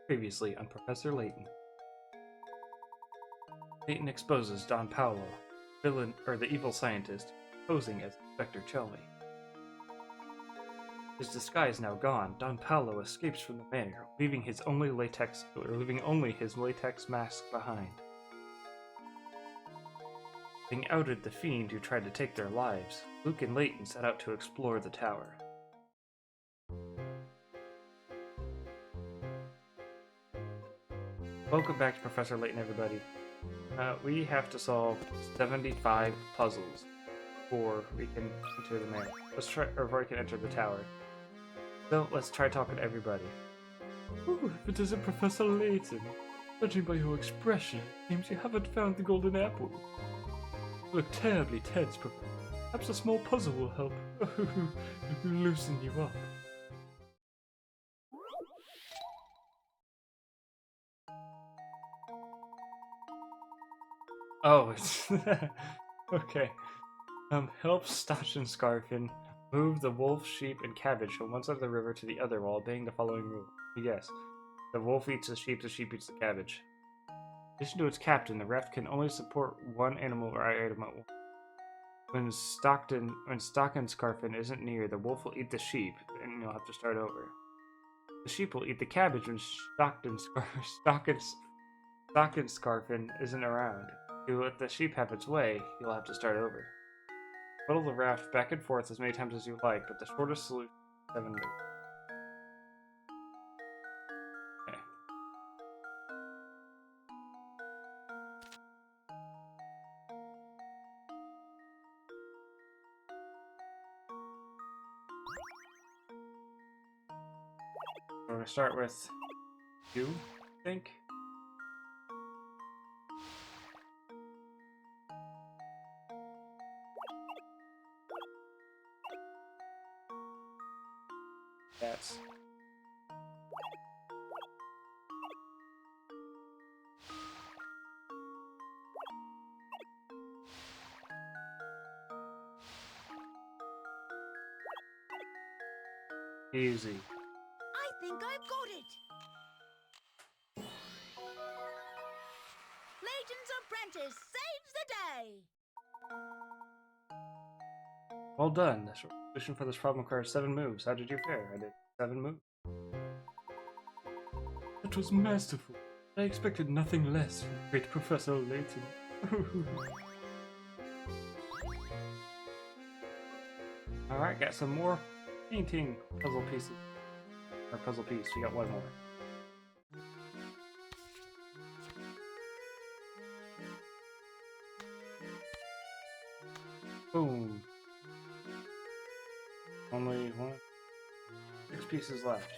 Previously on Professor Layton. Layton exposes Don Paolo, the evil scientist, posing as Inspector Chelmy. His disguise now gone, Don Paolo escapes from the manor, leaving only his latex mask behind. Having outed the fiend who tried to take their lives, Luke and Layton set out to explore the tower. Welcome back to Professor Layton, everybody. We have to solve 75 puzzles before we can enter the manor. Before we can enter the tower. So let's try talking to everybody. Ooh, if it isn't Professor Layton. Judging by your expression, it seems you haven't found the golden apple. You look terribly tense, Professor. Perhaps a small puzzle will help loosen you up. Oh, it's okay. Help Stotch and Scarfin move the wolf, sheep, and cabbage from one side of the river to the other while obeying the following rule. Yes, the wolf eats the sheep eats the cabbage. In addition to its captain, the raft can only support one animal or item at once. When Stock and Scarfin isn't near, the wolf will eat the sheep, and you'll have to start over. The sheep will eat the cabbage when Stock and Scarfin isn't around. If you let the sheep have its way, you'll have to start over. Whittle the raft back and forth as many times as you like, but the shortest solution is 7 moves. Okay. We're going to start with you, I think. That's easy. I think I've got it! Layton's apprentice saves the day! Well done. The solution for this problem requires 7 moves. How did you fare? I did 7 moves. That was masterful. I expected nothing less from great Professor Layton. Alright, got some more painting puzzle pieces. Or puzzle piece, we got one more. Boom. Only 6 pieces left.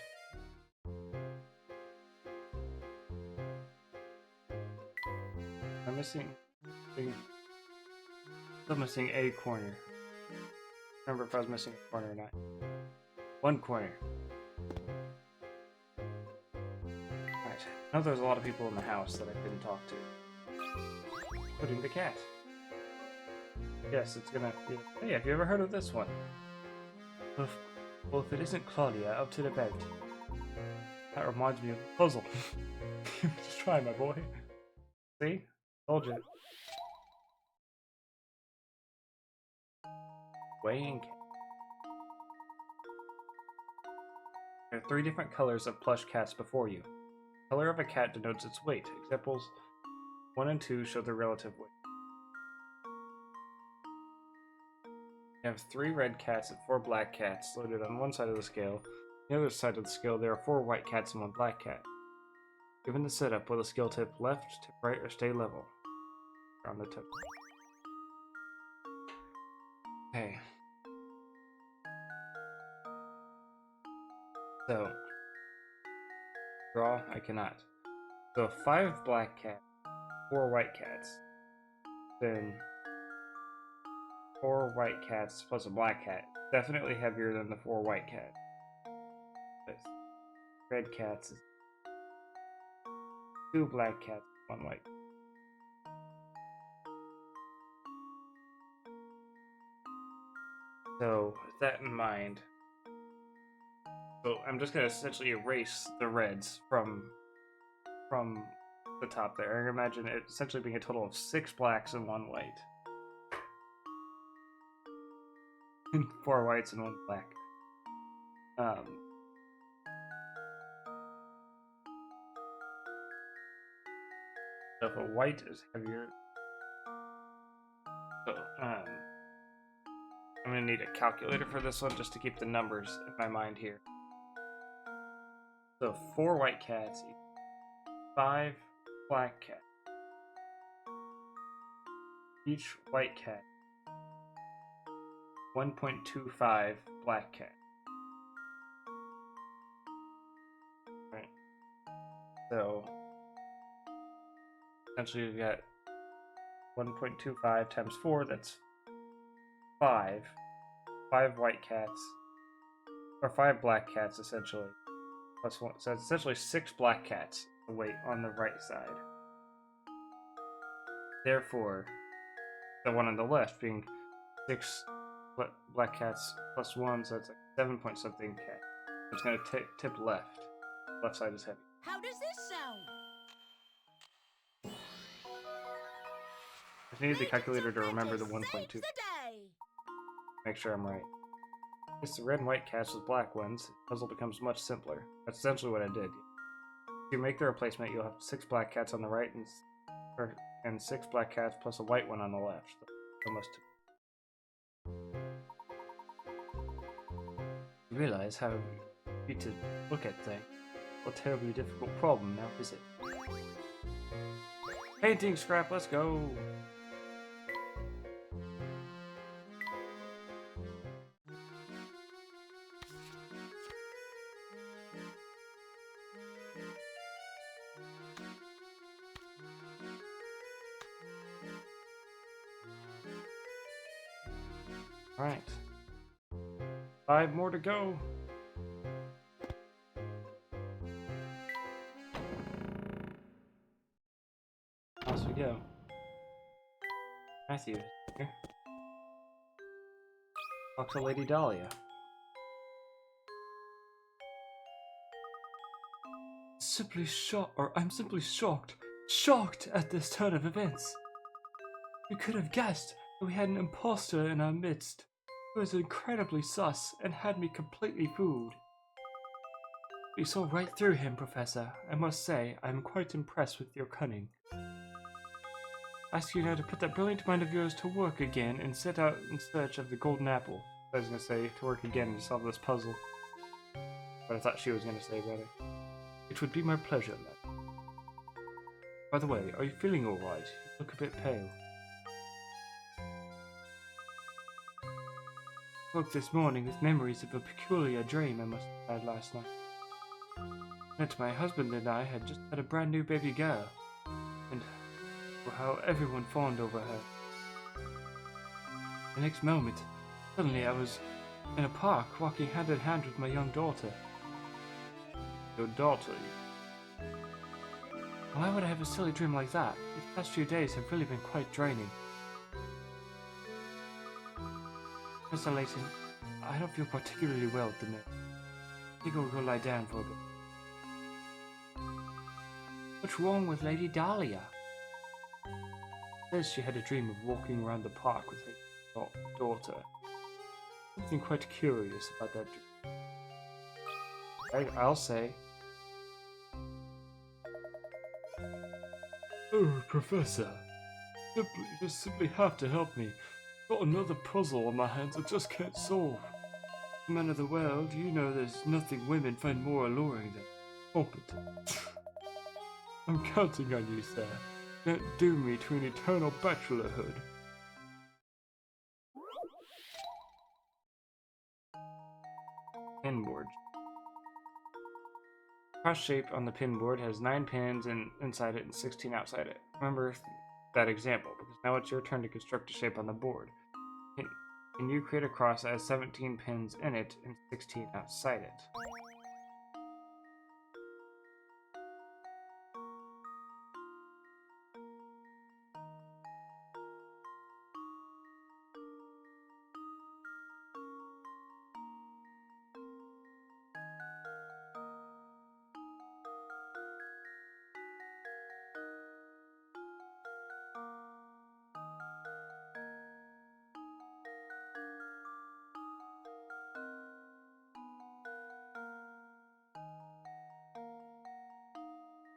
I'm missing still missing a corner. Remember if I was missing a corner or not. 1 corner. Alright. I know there's a lot of people in the house that I couldn't talk to. Including the cat. Yes, it's gonna be... Hey, have you ever heard of this one? Well, if it isn't Claudia, up to the bed. That reminds me of a puzzle. Just try, my boy. See? Told you. Weighing cat. There are 3 different colors of plush cats before you. The color of a cat denotes its weight. Examples 1 and 2 show their relative weight. You have 3 red cats and 4 black cats loaded on one side of the scale. On the other side of the scale, there are 4 white cats and 1 black cat. Given the setup, will the scale tip left, tip right, or stay level? On the tip. Okay. So, draw, I cannot. So 5 black cats, 4 white cats, then 4 white cats plus a black cat. Definitely heavier than the 4 white cats. But red cats is 2 black cats, 1 white. So, with that in mind, so I'm just going to essentially erase the reds from from the top there. I imagine it essentially being a total of 6 blacks and 1 white. And 4 whites and 1 black. So if a white is heavier, so I'm gonna need a calculator for this one just to keep the numbers in my mind here. So 4 white cats equals 5 black cats. Each white cat 1.25 black cat. Right. So essentially we've got 1.25 times 4, that's 5. 5 white cats. Or 5 black cats essentially. Plus 1. So it's essentially 6 black cats the weight on the right side. Therefore, the one on the left being 6 black cats plus 1, so it's like 7 point something cat. It's going to tip left. Left side is heavy. How does this sound? I just needed the calculator to remember the Apprentice 1.2. saves the day. Make sure I'm right. It's the red and white cats with black ones. The puzzle becomes much simpler. That's essentially what I did. If you make the replacement, you'll have 6 black cats on the right and 6 black cats plus a white one on the left. So almost. You realize how you to look at things. What a terribly difficult problem now, is it? Painting scrap, let's go! Alright. 5 more to go. As we go. Matthew here. Talk to Lady Dahlia. I'm simply shocked at this turn of events. We could have guessed that we had an imposter in our midst who was incredibly sus and had me completely fooled. We saw right through him, Professor. I must say, I am quite impressed with your cunning. I ask you now to put that brilliant mind of yours to work again and set out in search of the golden apple. I was gonna say to work again to solve this puzzle. But I thought she was gonna say rather. It would be my pleasure, madam. By the way, are you feeling all right? You look a bit pale. I woke this morning with memories of a peculiar dream I must have had last night. That my husband and I had just had a brand new baby girl, and how everyone fawned over her. The next moment, suddenly I was in a park walking hand in hand with my young daughter. Your daughter? Why would I have a silly dream like that? These past few days have really been quite draining. Mr. Layton, I don't feel particularly well at the minute. I think I'll go lie down for a bit. What's wrong with Lady Dahlia? Says she had a dream of walking around the park with her daughter. Something quite curious about that dream. I'll say. Oh, Professor. You just simply have to help me. Got another puzzle on my hands I just can't solve. Man of the world, you know there's nothing women find more alluring than competent. I'm counting on you, sir. Don't doom me to an eternal bachelorhood. Pinboard. Cross shape on the pinboard has 9 pins inside it and 16 outside it. Remember that example, because now it's your turn to construct a shape on the board. Can you create a cross that has 17 pins in it and 16 outside it?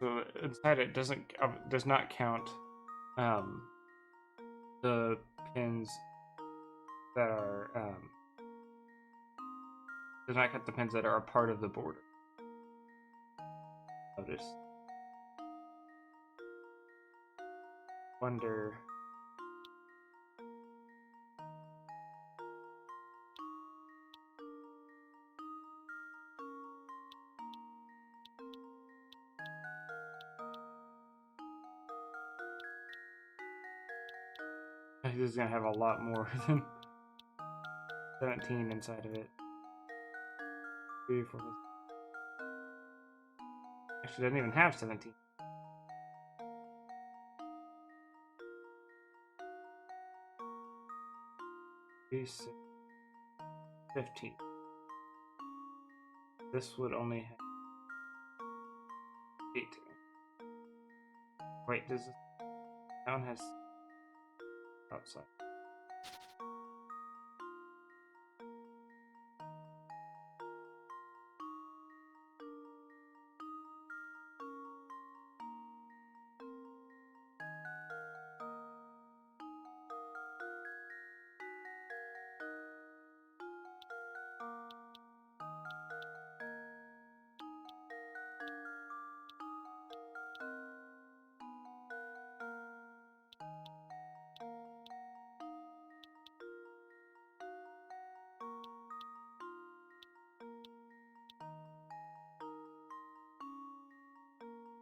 So inside it does not count the pins that are does not count the pins that are a part of the border. Notice. Wonder. This is gonna have a lot more than 17 inside of it. 3, 4, 5. Actually, it doesn't even have 17. 3, 6, 15. This would only have 8. Wait, does this town has outside?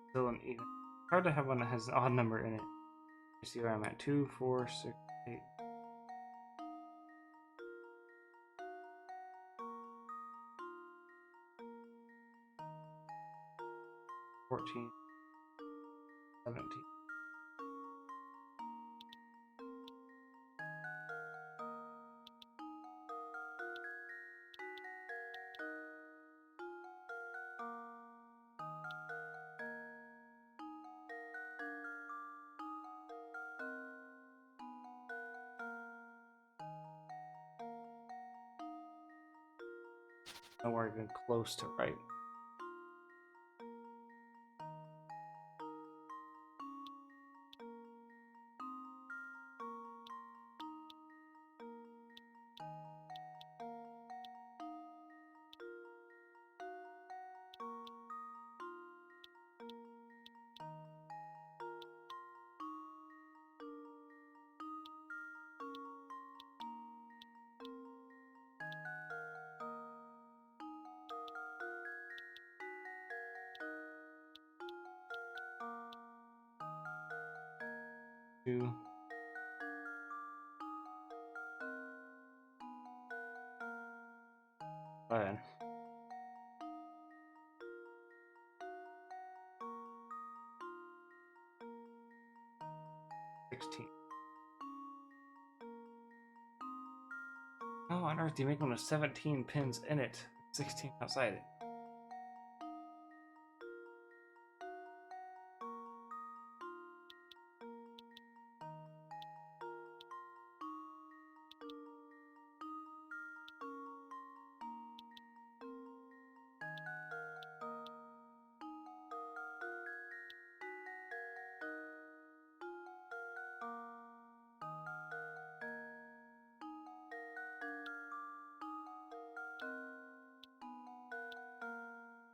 Still an even. Hard to have one that has an odd number in it. You see where I'm at? 2, 4, 6, 8. 14, 17. Nowhere even close to right. Two. 11. 16. How on earth do you make one with 17 pins in it? 16 outside it.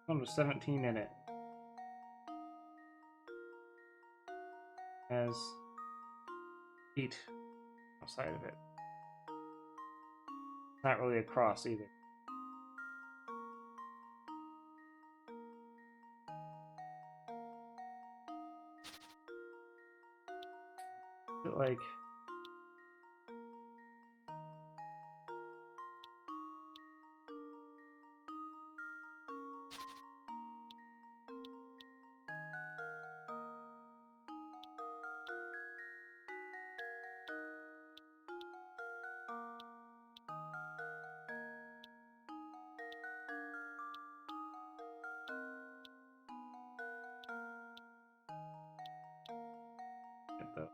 One with 17 in it. Has 8 outside of it. Not really a cross either. Like get the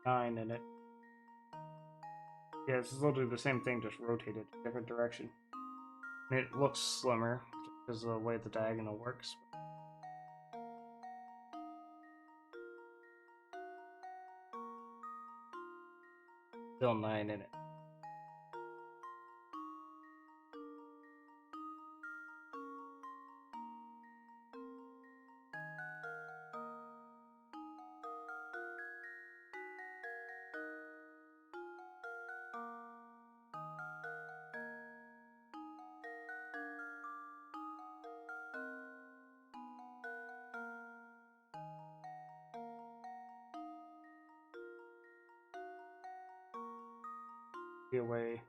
9 in it. Yeah, this is literally the same thing, just rotated different direction. And it looks slimmer, because of the way the diagonal works. Still 9 in it. Be away.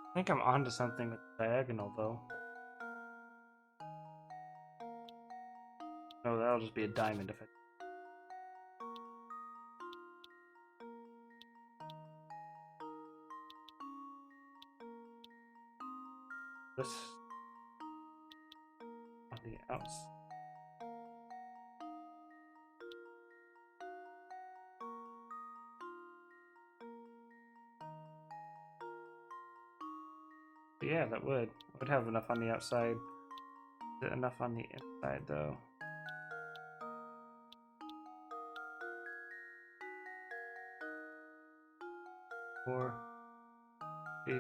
I think I'm onto something with the diagonal, though. No, that'll just be a diamond if it. This on the outside. Yeah, that would. I would have enough on the outside. Is it enough on the inside, though? Four, 8,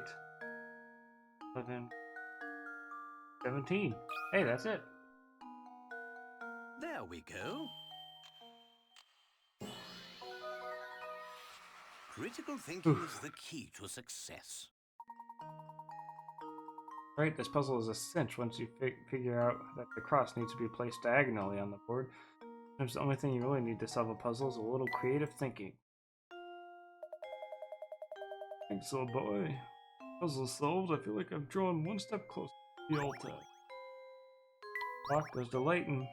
11, 17. Hey, that's it. There we go. Critical thinking is the key to success. Right, this puzzle is a cinch once you figure out that the cross needs to be placed diagonally on the board. Sometimes the only thing you really need to solve a puzzle is a little creative thinking. Thanks, old boy. Puzzle solved. I feel like I've drawn one step closer to the altar. Clock goes to Layton.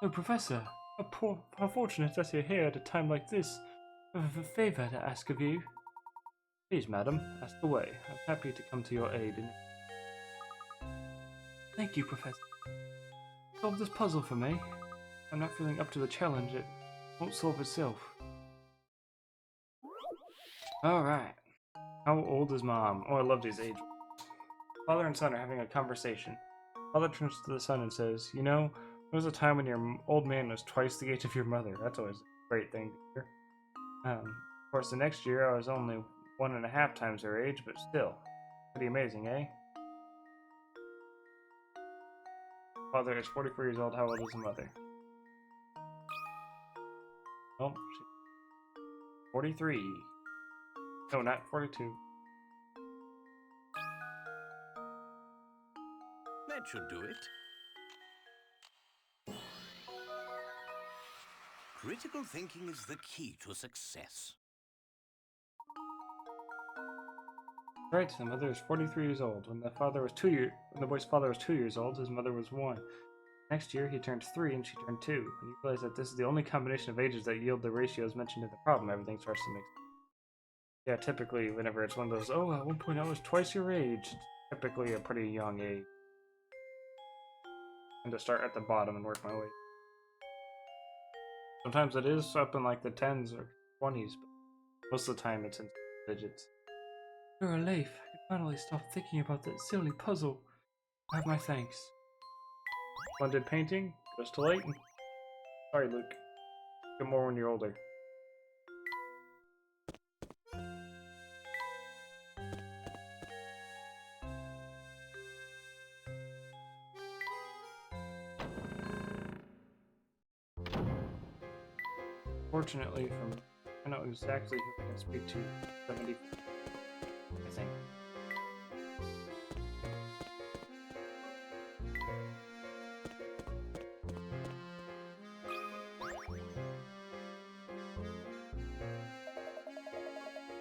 Oh, Professor, how fortunate that you're here at a time like this. I have a favor to ask of you. Please, madam, ask away. I'm happy to come to your aid. Thank you, Professor. Solve this puzzle for me. I'm not feeling up to the challenge. It won't solve itself. Alright. How old is Mom? Oh, I love these age. Father and son are having a conversation. Father turns to the son and says, "You know, there was a time when your old man was twice the age of your mother." That's always a great thing to hear. Of course, the next year I was only 1.5 times her age, but still. Pretty amazing, eh? Father is 44 years old. How old is the mother? Nope. 43. No, not 42. That should do it. Critical thinking is the key to success. Right, the mother is 43 years old. When the boy's father was 2 years old, his mother was 1. Next year, he turned 3 and she turned 2. When you realize that this is the only combination of ages that yield the ratios mentioned in the problem, everything starts to make sense. Yeah, typically, whenever it's one of those, oh, at one point I was twice your age, it's typically a pretty young age. And to start at the bottom and work my way. Sometimes it is up in like the 10s or 20s, but most of the time it's in digits. You're a relief. I can finally stop thinking about that silly puzzle. I have my thanks. Splendid painting goes to Layton. Sorry, Luke. Get more when you're older. Fortunately, I know exactly who I can speak to. 70. I think.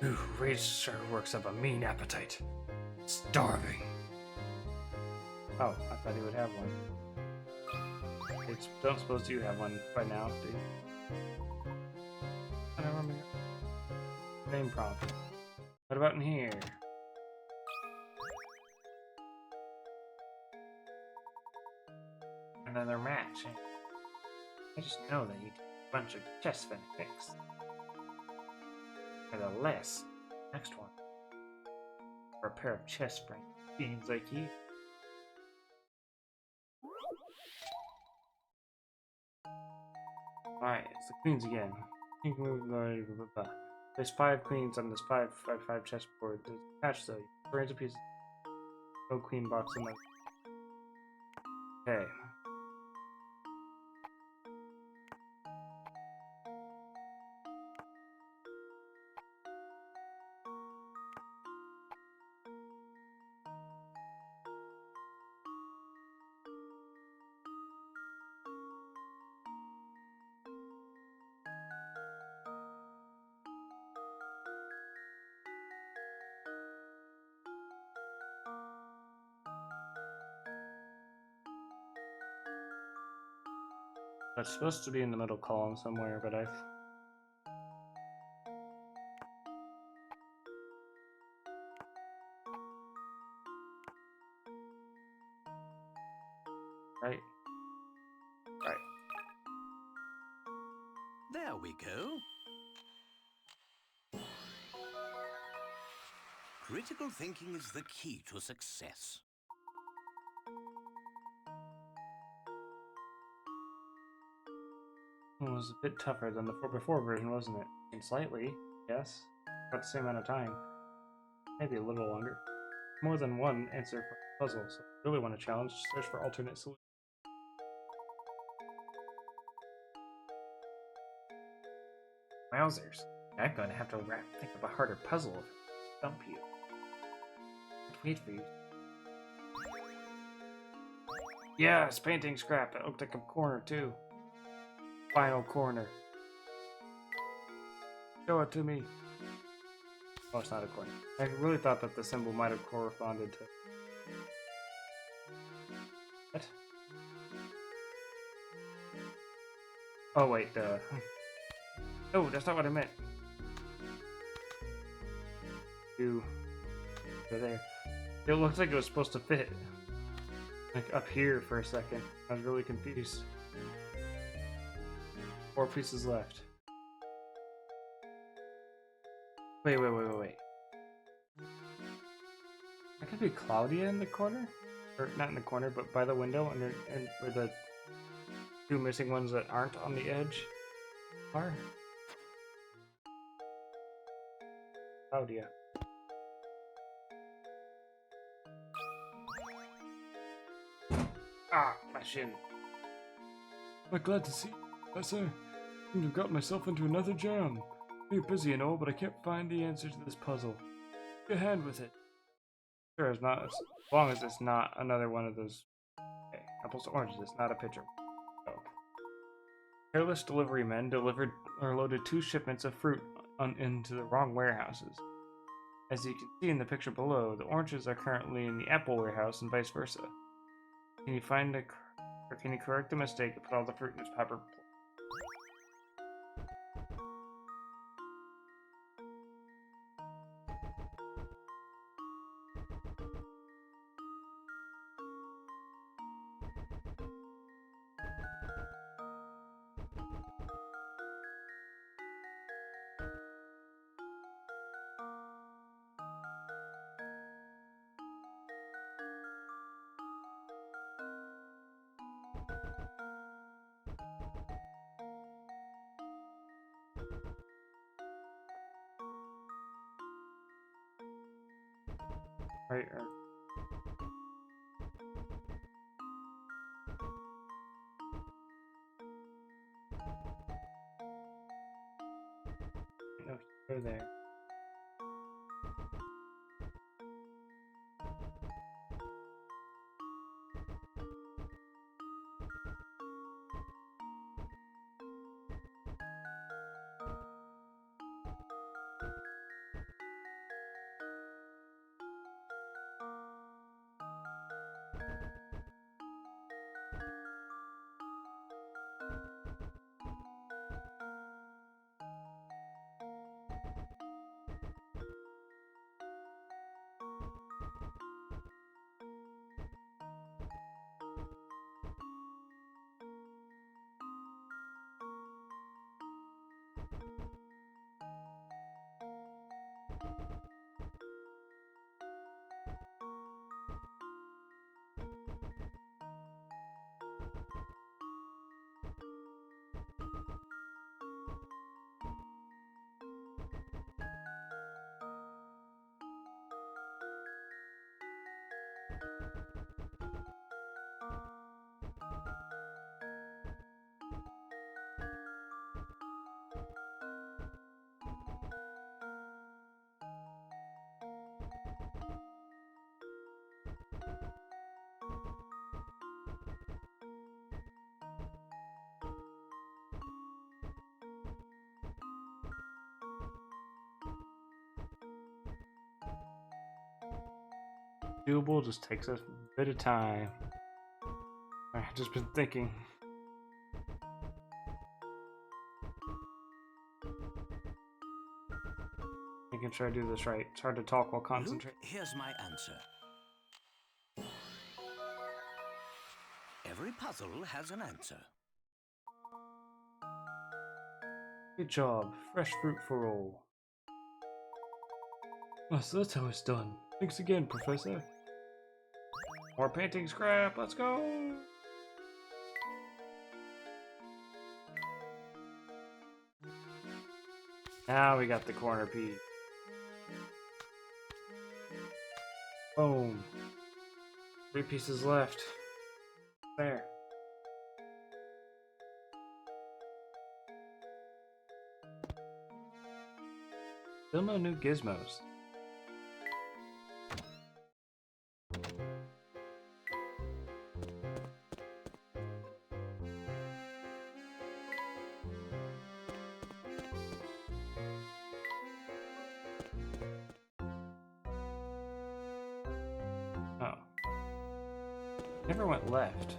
Ooh, rage sure works up a mean appetite. Starving. Oh, I thought he would have one. Don't suppose you have one by now, do you? I don't remember. Same prompt. What about in here? Another match. I just know that you do a bunch of chest fanatics. Nevertheless, next one. For a pair of chest spring fiends like you. Alright, it's the queens again. There's 5 queens on this 5-5-5 chessboard. There's a patch though. Brains of pieces. No queen box in my. Okay. It's supposed to be in the middle column somewhere, but I've. Right. Right. There we go. Critical thinking is the key to success. It was a bit tougher than the 4x4 version, wasn't it? And slightly, yes. About the same amount of time. Maybe a little longer. More than one answer for the puzzle, so if you really want to challenge, search for alternate solutions. Wowzers. I'm going to have to think of a harder puzzle if I dump you. I'd wait for you. Yes, painting scrap. It looked like a corner, too. Final corner. Show it to me. Oh, it's not a corner. I really thought that the symbol might have corresponded to. What? Oh, wait, Oh, that's not what I meant. Over there. It looks like it was supposed to fit. Like up here for a second. I was really confused. 4 pieces left. Wait. That could be Claudia in the corner? Or not in the corner, but by the window and where the 2 missing ones that aren't on the edge are. Claudia. Ah, my shin. I'm glad to see you, Professor. I seem to have got myself into another jam. You're busy and all, but I can't find the answer to this puzzle. Get a hand with it. Sure, as long as it's not another one of those. Okay, apples to oranges. It's not a picture. Oh. Careless delivery men loaded 2 shipments of fruit into the wrong warehouses. As you can see in the picture below, the oranges are currently in the apple warehouse and vice versa. Can you correct the mistake and put all the fruit in its proper place? Right, no, go there. doable, just takes a bit of time. I've just been thinking. Making sure I do this right. It's hard to talk while concentrating. Luke, here's my answer. Every puzzle has an answer. Good job. Fresh fruit for all. Oh, so that's how it's done. Thanks again, Professor. More painting scrap. Let's go. Now we got the corner piece. Boom. 3 pieces left. There. Still no new gizmos. Oh. Never went left.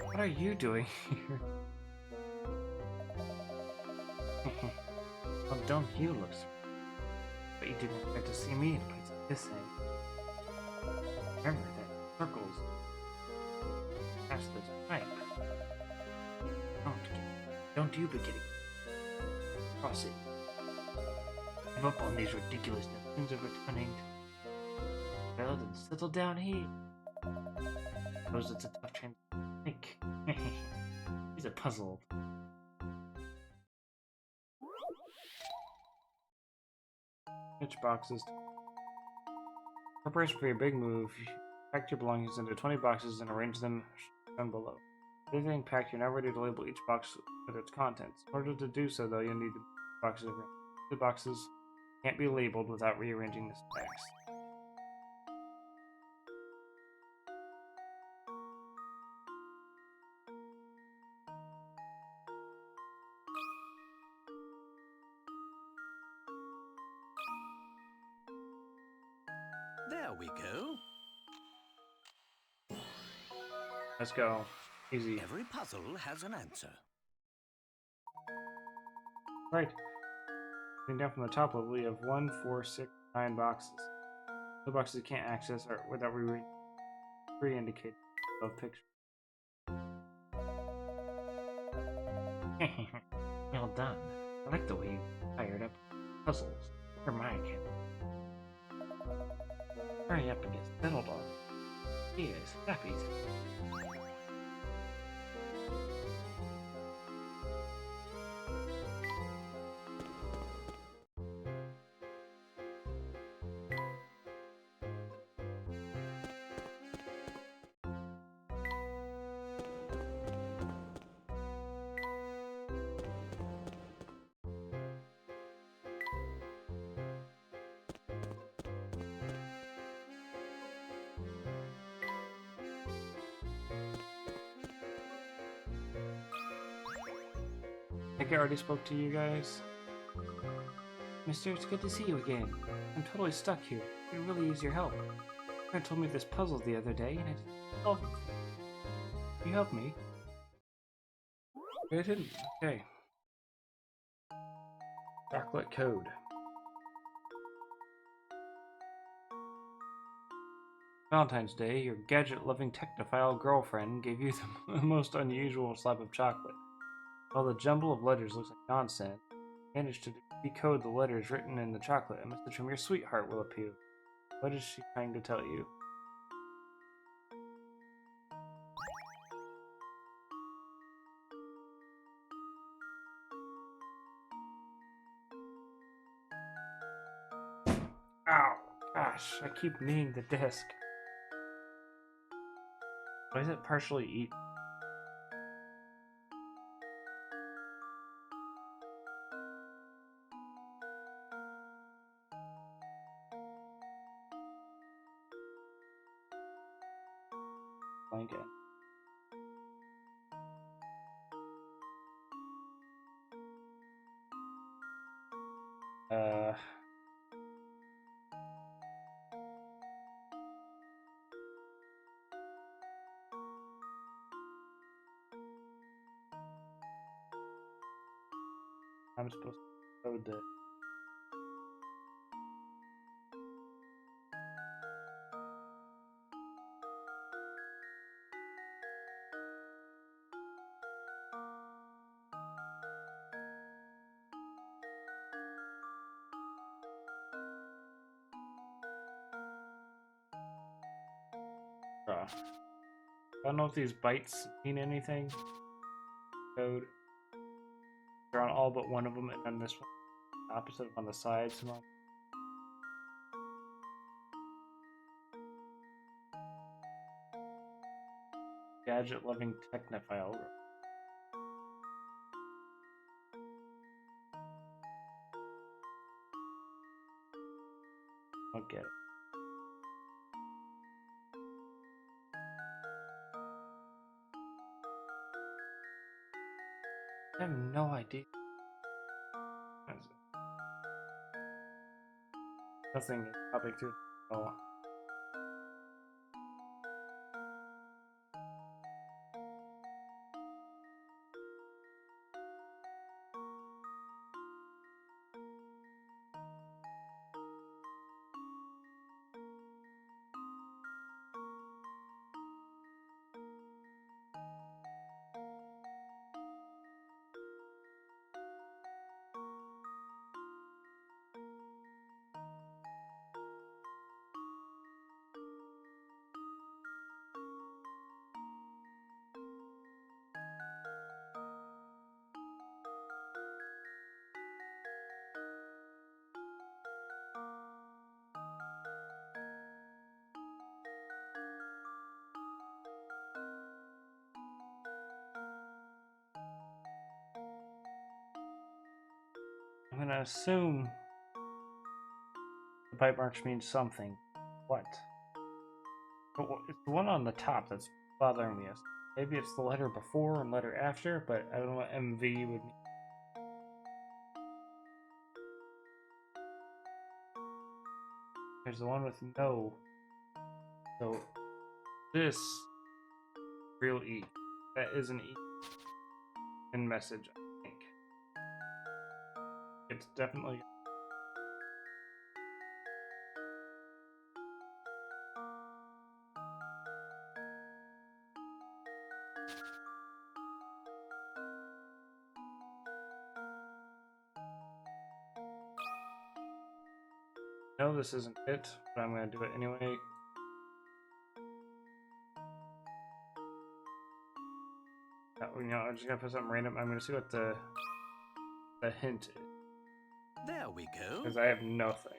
What are you doing here? Well, don't you look surprised? But you didn't expect to see me in a place like this, eh? Remember that circles past this pipe. Don't you be kidding. Cross it. Give up on these ridiculous notions of returning to well, then settle down here. Suppose it's a tough transition to make. He's a puzzle. Which boxes? Preparation for your big move. You pack your belongings into 20 boxes and arrange them down below. Everything packed, you're now ready to label each box with its contents. In order to do so, though, you'll need the boxes arranged. The boxes can't be labeled without rearranging the stacks. There we go. Let's go. Easy. Every puzzle has an answer. Right. Looking down from the top level, you have 1, 4, 6, 9 boxes. The boxes you can't access are without re-indicated above picture. Well done. I like the way you fired up puzzles. For my account. Hurry up and get settled on. Here's happy. I think I already spoke to you guys. Mister, it's good to see you again. I'm totally stuck here. I could really use your help. A friend told me this puzzle the other day, and I just solved it. Can you help me? I didn't. Okay. Chocolate code. Valentine's Day, your gadget-loving technophile girlfriend gave you the most unusual slab of chocolate. While the jumble of letters looks like nonsense, managed to decode the letters written in the chocolate. A message from your sweetheart will appear. What is she trying to tell you? Ow! Gosh, I keep kneeing the desk. Why is it partially eaten? Blanket. I'm supposed to code this. I don't know if these bytes mean anything. Code. They're on all but one of them, and then this one, opposite on the sides. Gadget-loving technophile. I'll get it. I have no idea. Nothing is popping through. Oh. I'm gonna assume the bite marks means something. What? It's the one on the top that's bothering me. Maybe it's the letter before and letter after, but I don't know what MV would mean. There's the one with no. So this real E. That is an E in message, I think. It's definitely. No, this isn't it, but I'm gonna do it anyway. You know, I'm just gonna put something random. I'm gonna see what the hint is. There we go. Because I have nothing.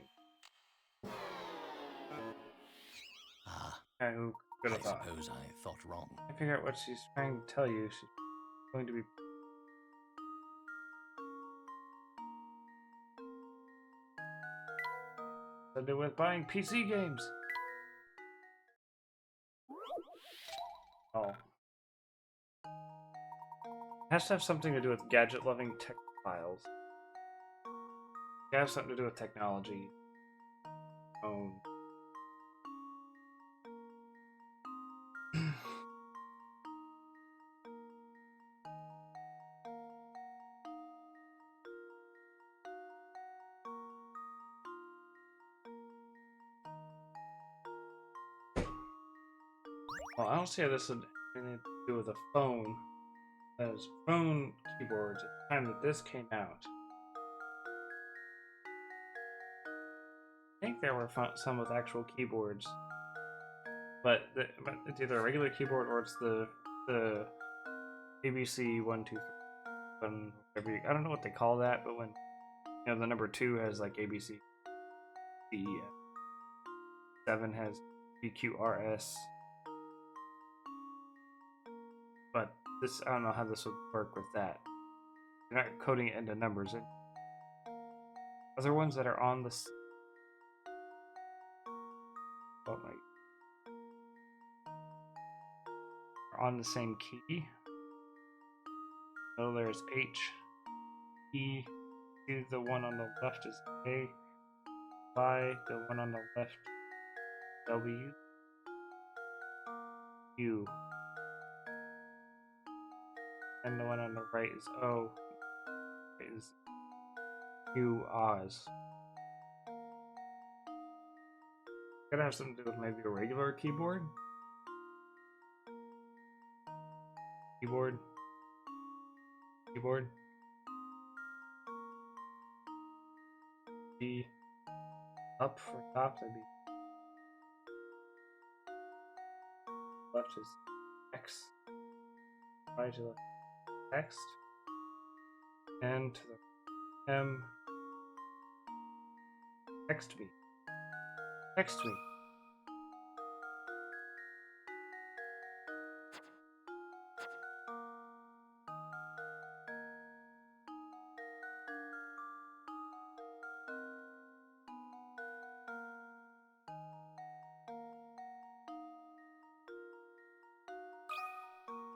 Ah, Who could I have thought? suppose I thought wrong. I figure out what she's trying to tell you. She's going to be. To do with buying PC games. Oh. Has to have something to do with gadget-loving tech files. It has something to do with technology. Well, I don't see how this would have anything to do with a phone. As phone keyboards at the time that this came out. I think there were some with actual keyboards. But it's either a regular keyboard or it's the ABC 1, 2, 3, whatever. I don't know what they call that, but when the number 2 has like ABC, the 7 has BQRS. But this, I don't know how this would work with that. You're not coding it into numbers. Other ones that are on the. Oh my. Are on the same key. So there's H, E, the one on the left is A, Y, the one on the left W, U, and the one on the right is O. Is New Oz. Gotta have something to do with maybe a regular keyboard? Keyboard? Keyboard? D. Up for top, that'd be. Left is X. Right to the text. And to the M. Text me. Text me.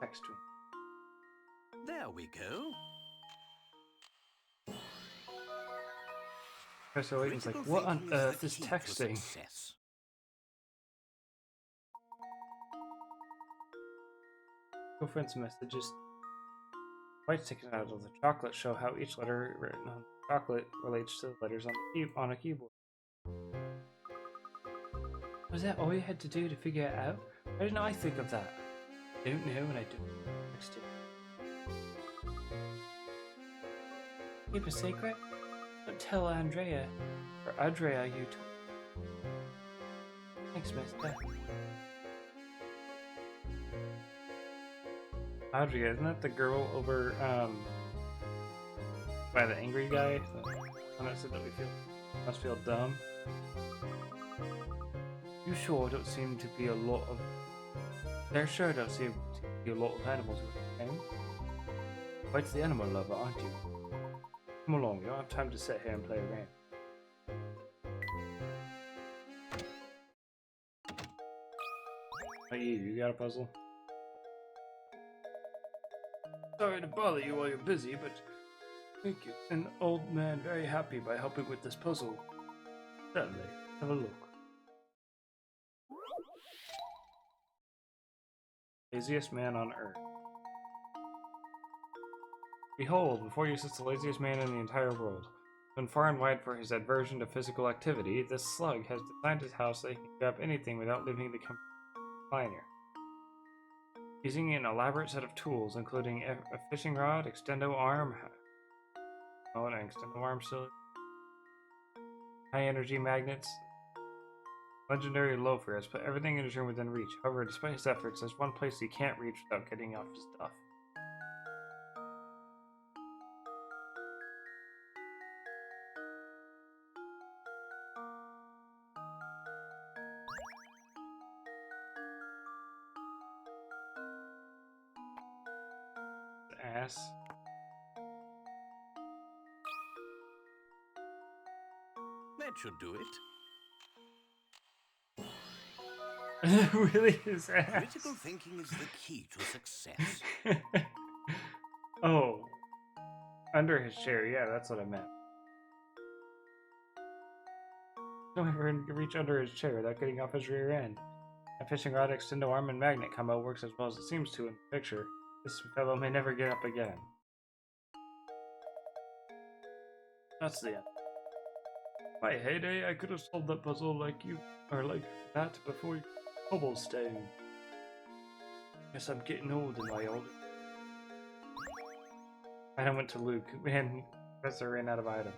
Text me. There we go. Professor Layton's like, Critical what on thinking earth the is key to texting? success. Girlfriend's messages. White sticking out of the chocolate show how each letter written on the chocolate relates to the letters on the on a keyboard. Was that all you had to do to figure it out? Why didn't I think of that? I don't know, and I don't text it. Keep a secret? Don't tell Andrea. Or Andrea, you Thanks, mister. Andrea, isn't that the girl over, by the angry guy? The one that said that we must feel dumb? You sure don't seem to be a lot of... There sure don't seem to be a lot of animals with him. Quite the animal lover, aren't you? Come along, we don't have time to sit here and play around. Hey, you got a puzzle? Sorry to bother you while you're busy, but make an old man very happy by helping with this puzzle. Certainly, have a look. Laziest man on earth. Behold, before you sits the laziest man in the entire world. Known far and wide for his aversion to physical activity, this slug has designed his house so he can grab anything without leaving the recliner. Using an elaborate set of tools, including a fishing rod, extendo arm, an extendo arm still, high energy magnets, legendary loafer has put everything in his room within reach. However, despite his efforts, there's one place he can't reach without getting off his stuff. Ass. That should do it. Really his ass. Critical thinking is the key to success. Oh. Under his chair, yeah, that's what I meant. Don't ever reach under his chair without getting off his rear end. A fishing rod, extendo arm, and magnet combo works as well as it seems to in the picture. This fellow may never get up again. That's the end. My heyday, I could have solved that puzzle like you, or like that before you cobblestone. Guess I'm getting old, am I old? I went to Luke. Man, Professor ran out of items.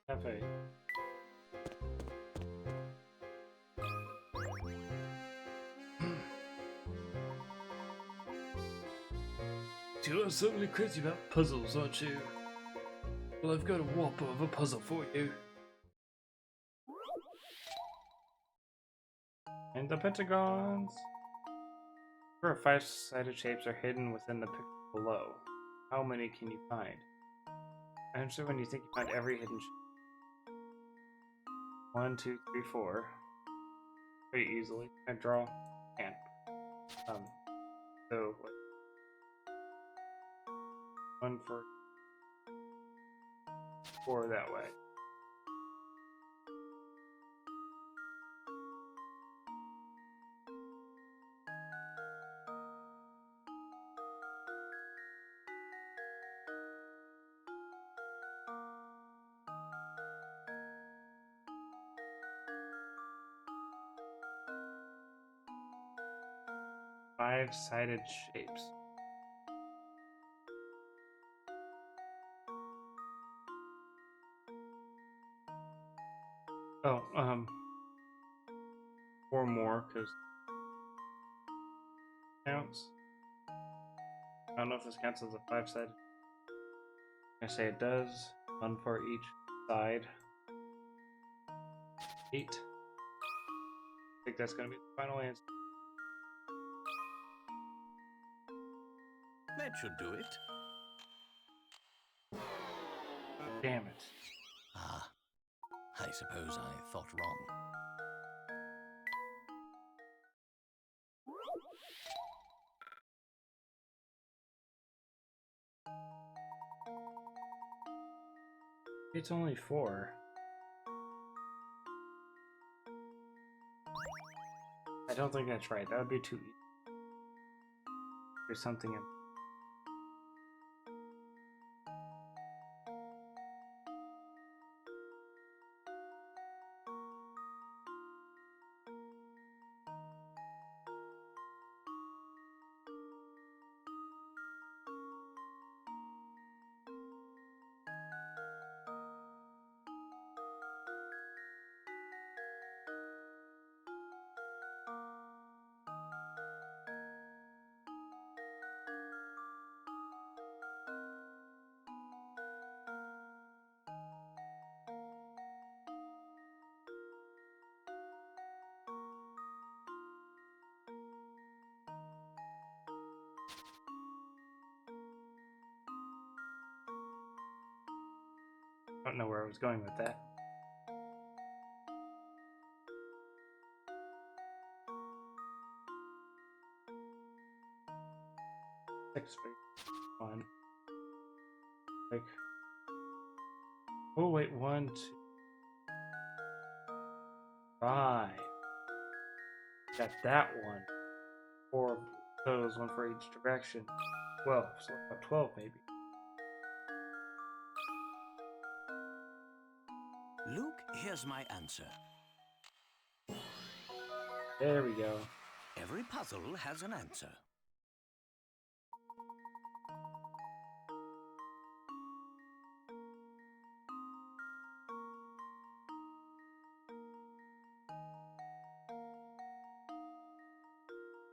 Cafe. You are certainly crazy about puzzles, aren't you? Well, I've got a whopper of a puzzle for you. And the pentagons. Four or five-sided shapes are hidden within the picture below. How many can you find? Answer when you think you find every hidden shape. 1, 2, 3, 4. Pretty easily. Can I draw? Can. So, what? 1 for 4 that way. 5-sided shapes. Oh, 4 more, because counts. I don't know if this counts as a 5-sided. I say it does. 1 for each side. 8. I think that's going to be the final answer. That should do it. Damn it. Ah, I suppose I thought wrong. It's only 4. I don't think that's right. That would be too easy. There's something in. I don't know where I was going with that. Six, 1. Like. Oh wait, 1, 2, 5. Got that one. 4 of those, 1 for each direction. 12, so about 12 maybe. Luke, here's my answer. There we go. Every puzzle has an answer.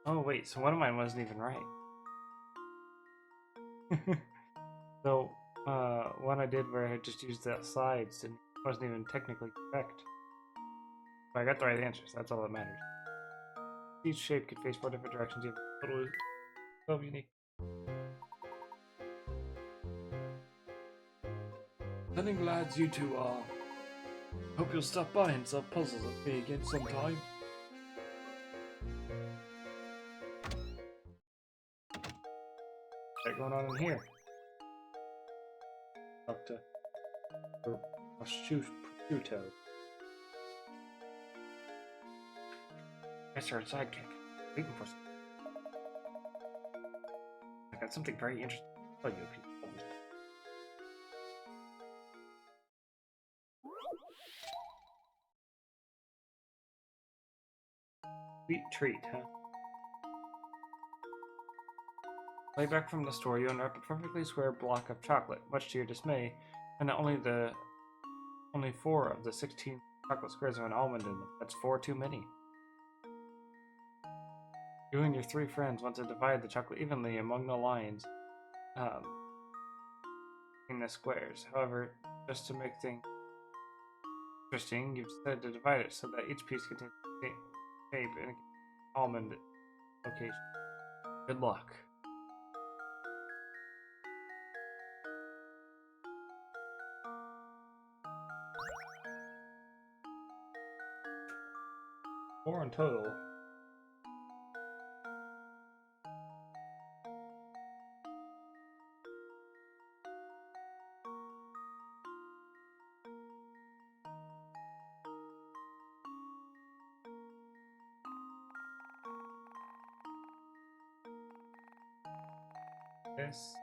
Oh wait, so one of mine wasn't even right. So, one I did where I just used the sides and wasn't even technically correct. But I got the right answers, that's all that matters. Each shape could face 4 different directions, you have a total 12 unique. Cunning lads you two are. Hope you'll stop by and solve puzzles with me again sometime. What's going on in here? Dr. Prosciutto. Mr. Sidekick. Waiting for something. I got something very interesting to tell you people. Sweet treat, huh? Way back from the store, you unwrap a perfectly square block of chocolate. Much to your dismay, and only 4 of the 16 chocolate squares have an almond in them. That's 4 too many. You and your 3 friends want to divide the chocolate evenly among the lines in the squares. However, just to make things interesting, you've decided to divide it so that each piece contains the same shape and almond location. Good luck. Four in total. This.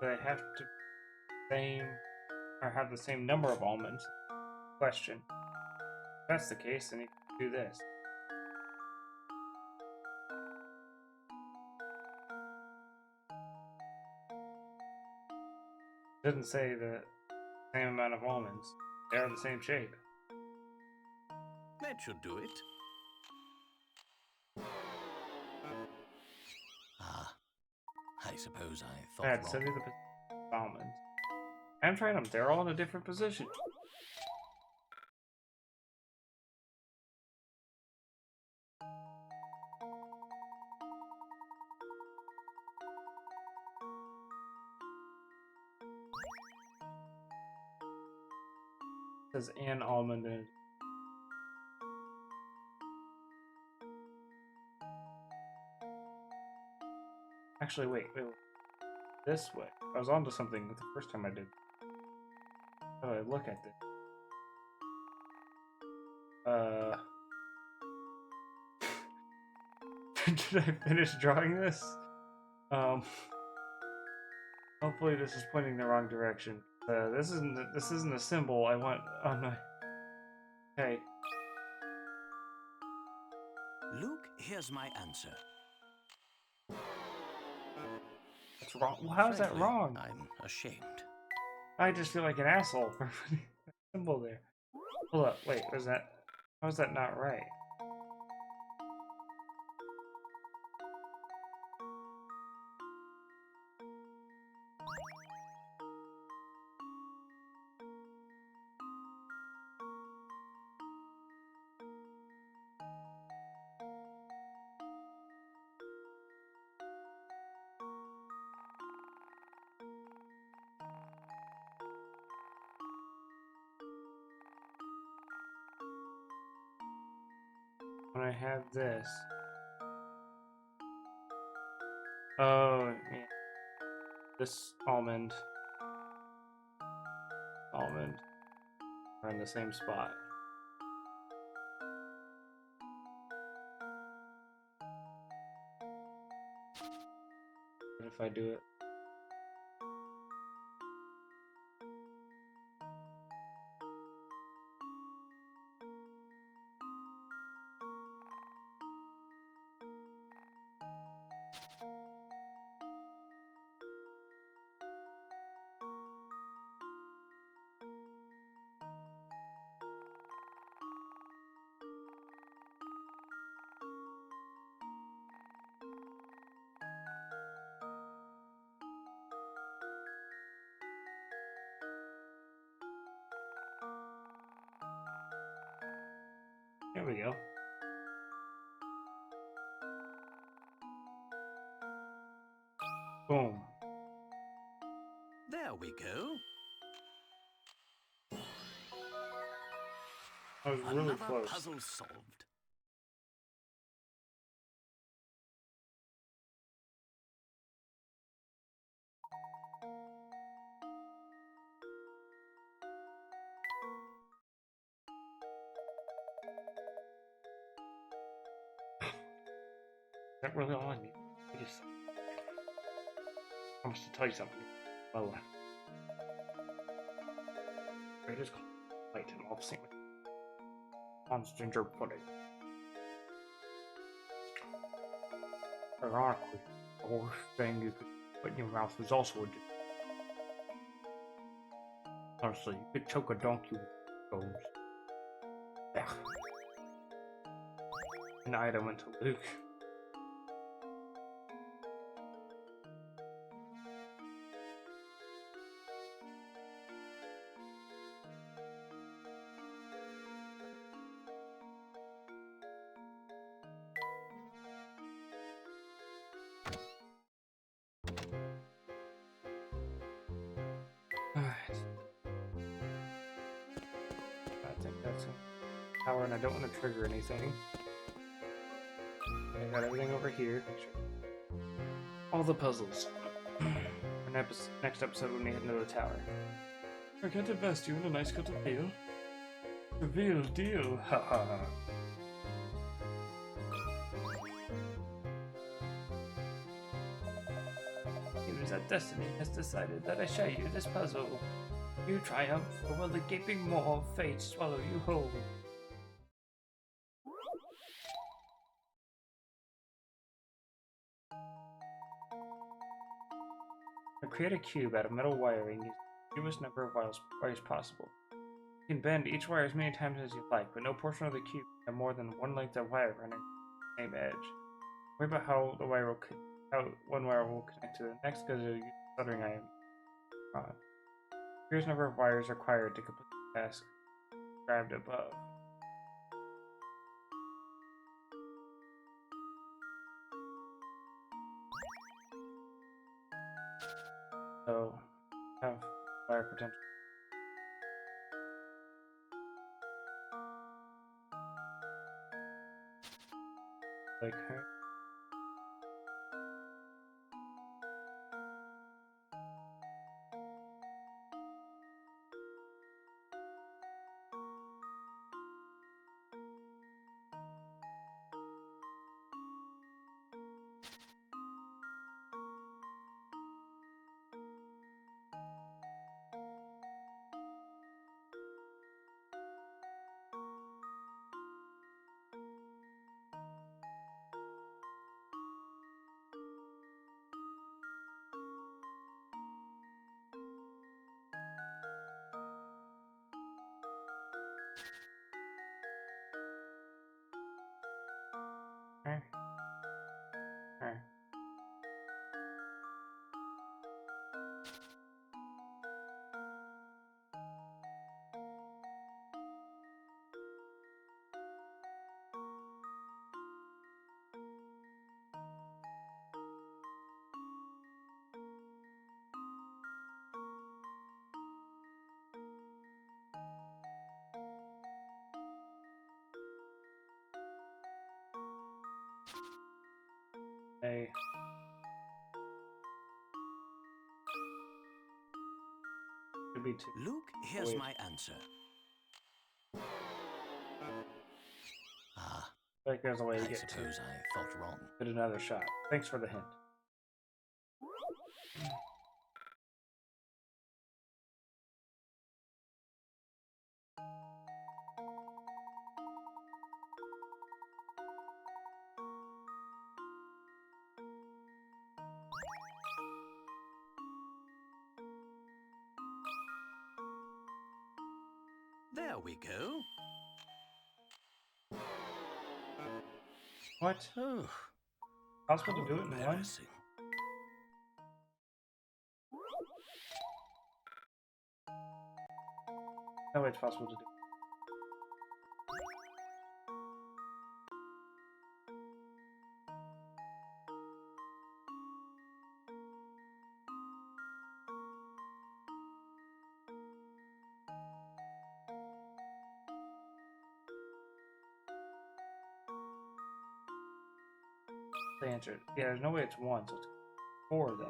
They have to same or have the same number of almonds. Question. If that's the case, then you can do this. It doesn't say the same amount of almonds. They are the same shape. That should do it. Ah, I suppose I thought Dad, wrong. send me the almonds. I'm trying them. They're all in a different position. It says an almond in it. Actually, wait. This way. I was onto something the first time I did. How do I look at this? Did I finish drawing this? Hopefully this is pointing the wrong direction. This isn't a symbol I want on my. Okay. Luke, here's my answer. That's wrong. Well, how is that Frankly, wrong? I'm ashamed. I just feel like an asshole for putting a symbol there. Hold up, wait, was that? How is that not right? When I have this. Oh, yeah. This almond are in the same spot. What if I do it? There we go. Boom. There we go. I was really Another close. puzzle solved. Is that really all I need? I just promised to tell you something. Well, it is called Layton. I'll sing with Mom's ginger pudding. Ironically, the worst thing you could put in your mouth is also a ginger. Honestly, you could choke a donkey with bones. Yeah. And Ida went to Luke. Alright. I think that's a tower, and I don't want to trigger anything. I got everything over here. Make sure. All the puzzles. For next episode, when we head into the tower. I can't invest you in a nice cut of deal. The real deal. Ha ha ha. seems that destiny has decided that I share you this puzzle. You triumph, or will the gaping maw of fate swallow you whole? Now create a cube out of metal wiring using the fewest number of wires possible. You can bend each wire as many times as you like, but no portion of the cube can have more than one length of wire running on the same edge. Worry about how one wire will connect to the next because you'll use the soldering iron on. Here's the number of wires required to complete the task described above. So, have wire potential. Like her. Her. Her. A. Could be two. Luke, here's Wait. my answer. Ah, Like there's a way to I get to suppose I thought wrong. get another shot. Thanks for the hint. There we go. What? Oh, Possible how to do it in one? embarrassing. No way it's possible to do. The answer. Yeah, there's no way it's one, so it's four then.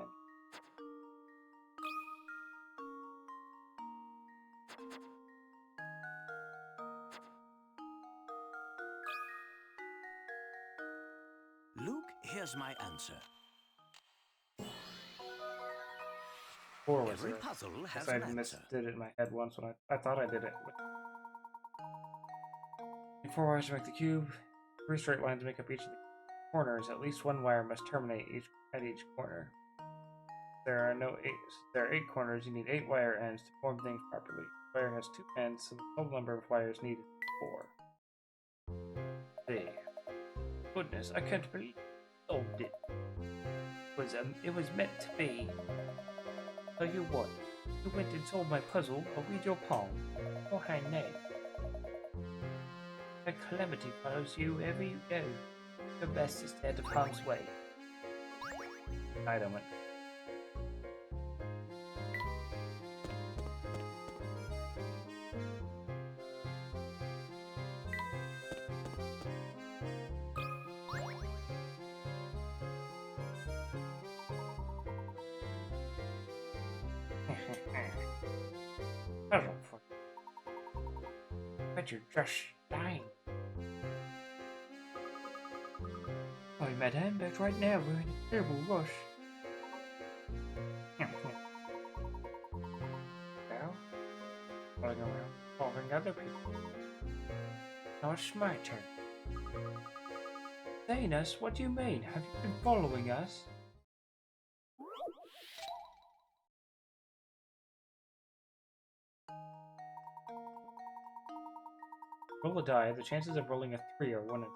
Luke, here's my answer. Four was Every there. puzzle has I an answer. did it in my head once when I thought I did it. Four wires to make the cube. 3 straight lines make up each of the corners. At least one wire must terminate at each corner. There are 8 corners. You need 8 wire ends to form things properly. Each wire has 2 ends, so the total number of wires needed is 4. Hey, goodness, I can't believe I solved it. It was meant to be. Tell you what, you went and solved my puzzle. I'll read your palm. Your hand name. A calamity follows you wherever you go. Your best is stay out of harm's way. I don't want. Puzzle for you. But you're just dying. Sorry, madame, but right now we're in a terrible rush. other people. Now it's my turn. Thanos, what do you mean? Have you been following us? Roll a die. The chances of rolling a 3 are 1 in...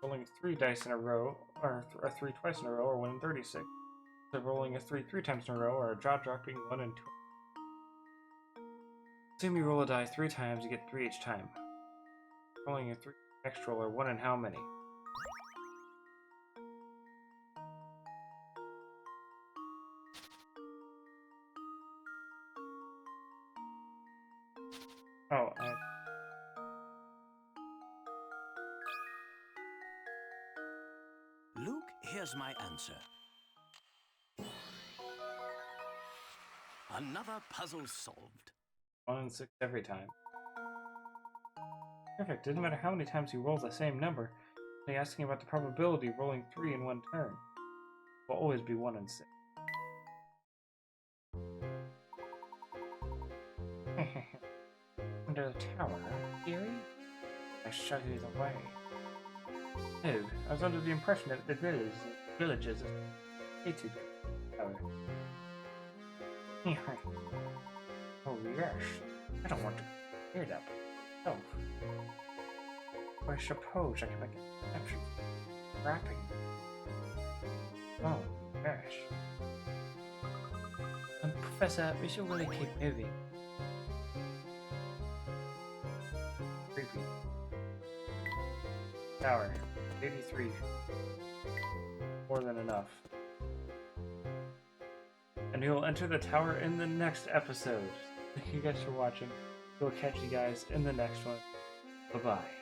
Rolling 3 dice in a row, or a 3 twice in a row, are 1 in 36. So rolling a 3 3 times in a row, or a jaw-dropping 1 in 2. Assume you roll a die 3 times, you get 3 each time. Rolling a 3 next roll, or 1 in how many? Oh, Luke, here's my answer. Another puzzle solved. 1 in 6 every time. Perfect. Doesn't matter how many times you roll the same number. Only asking about the probability of rolling 3 in one turn. Will always be 1 in 6. Under the tower, Gary? I show you the way. Oh, I was under the impression that the villages hated the tower. Oh yes, I don't want to hear that myself. I suppose I can make an exception for rapping. Oh, yes. Professor, we should really keep moving. Creepy. Tower. 83. More than enough. And we will enter the tower in the next episode. Thank you guys for watching. We'll catch you guys in the next one. Bye-bye.